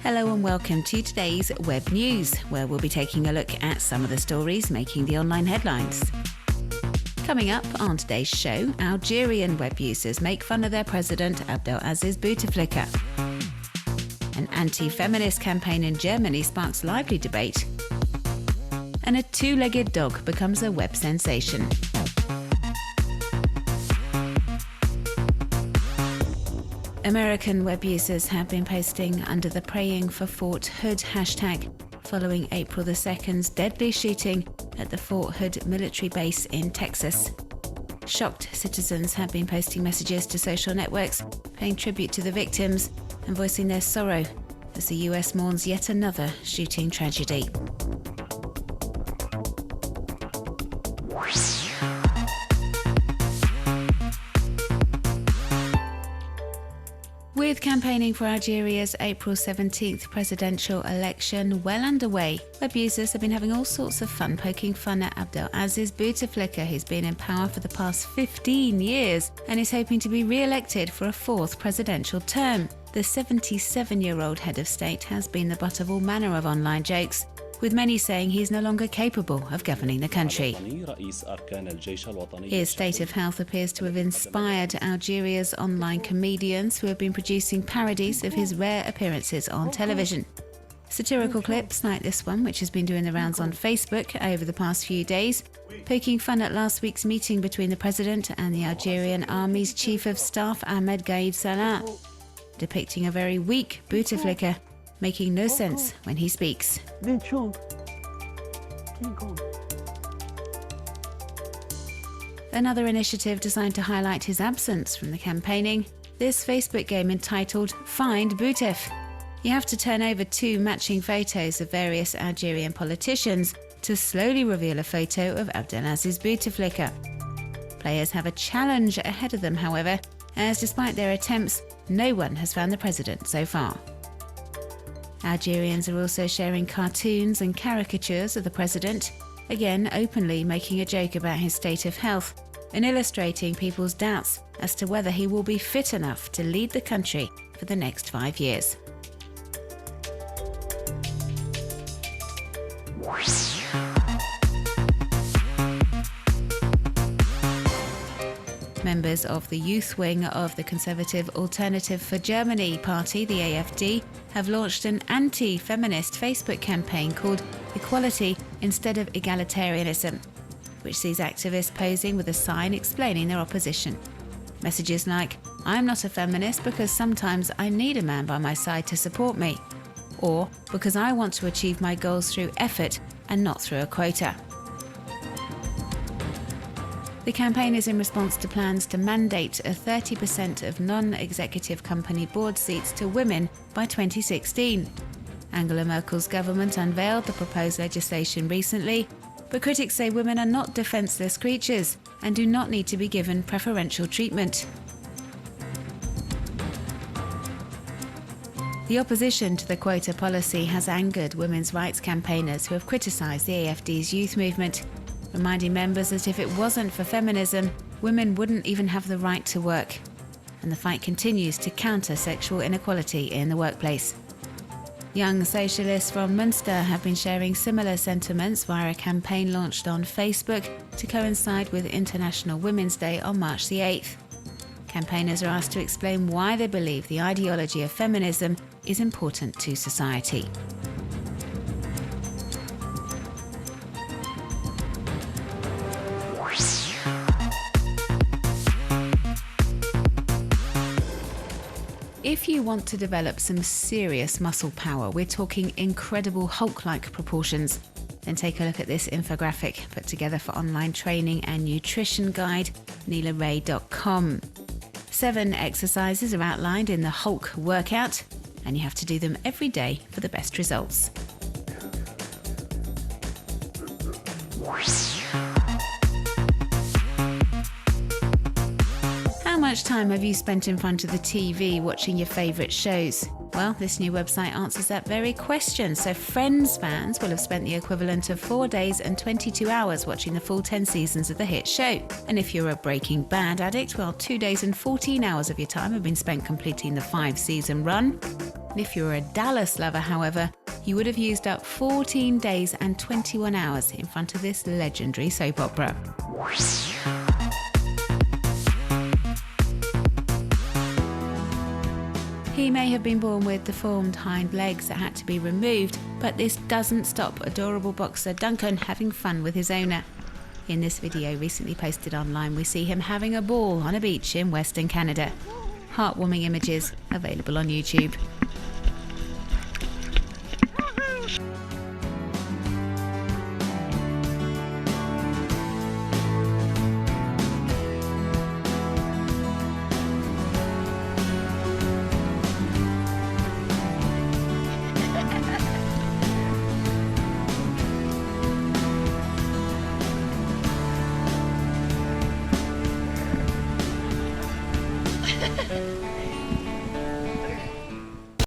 Hello and welcome to today's Web News, where we'll be taking a look at some of the stories making the online headlines. Coming up on today's show, Algerian web users make fun of their president Abdelaziz Bouteflika. An anti-feminist campaign in Germany sparks lively debate. And a two-legged dog becomes a web sensation. American web users have been posting under the Praying for Fort Hood hashtag following April the 2nd's deadly shooting at the Fort Hood military base in Texas. Shocked citizens have been posting messages to social networks, paying tribute to the victims and voicing their sorrow as the US mourns yet another shooting tragedy. With campaigning for Algeria's April 17th presidential election well underway, web users have been having all sorts of fun poking fun at Abdelaziz Bouteflika, who's been in power for the past 15 years and is hoping to be re-elected for a fourth presidential term. The 77-year-old head of state has been the butt of all manner of online jokes, with many saying he's no longer capable of governing the country. His state of health appears to have inspired Algeria's online comedians who have been producing parodies of his rare appearances on television. Satirical clips like this one, which has been doing the rounds on Facebook over the past few days, poking fun at last week's meeting between the president and the Algerian army's chief of staff Ahmed Gaid Salah, depicting a very weak Bouteflika, making no sense when he speaks. Another initiative designed to highlight his absence from the campaigning, this Facebook game entitled Find Boutef. You have to turn over two matching photos of various Algerian politicians to slowly reveal a photo of Abdelaziz Bouteflika. Players have a challenge ahead of them, however, as despite their attempts, no one has found the president so far. Algerians are also sharing cartoons and caricatures of the president, again openly making a joke about his state of health and illustrating people's doubts as to whether he will be fit enough to lead the country for the next 5 years. Members of the youth wing of the Conservative Alternative for Germany party, the AfD, have launched an anti-feminist Facebook campaign called Equality Instead of Egalitarianism, which sees activists posing with a sign explaining their opposition. Messages like, "I'm not a feminist because sometimes I need a man by my side to support me," or "because I want to achieve my goals through effort and not through a quota." The campaign is in response to plans to mandate a 30% of non-executive company board seats to women by 2016. Angela Merkel's government unveiled the proposed legislation recently, but critics say women are not defenceless creatures and do not need to be given preferential treatment. The opposition to the quota policy has angered women's rights campaigners who have criticised the AfD's youth movement, reminding members that if it wasn't for feminism, women wouldn't even have the right to work. And the fight continues to counter sexual inequality in the workplace. Young socialists from Munster have been sharing similar sentiments via a campaign launched on Facebook to coincide with International Women's Day on March the 8th. Campaigners are asked to explain why they believe the ideology of feminism is important to society. If you want to develop some serious muscle power, we're talking incredible Hulk-like proportions, then take a look at this infographic put together for online training and nutrition guide, neelaray.com. 7 exercises are outlined in the Hulk workout, and you have to do them every day for the best results. much time have you spent in front of the TV watching your favourite shows? Well, this new website answers that very question. So Friends fans will have spent the equivalent of 4 days and 22 hours watching the full 10 seasons of the hit show. And if you're a Breaking Bad addict, well, 2 days and 14 hours of your time have been spent completing the 5-season run. And if you're a Dallas lover, however, you would have used up 14 days and 21 hours in front of this legendary soap opera. He may have been born with deformed hind legs that had to be removed, but this doesn't stop adorable boxer Duncan having fun with his owner. In this video recently posted online, we see him having a ball on a beach in Western Canada. Heartwarming images available on YouTube.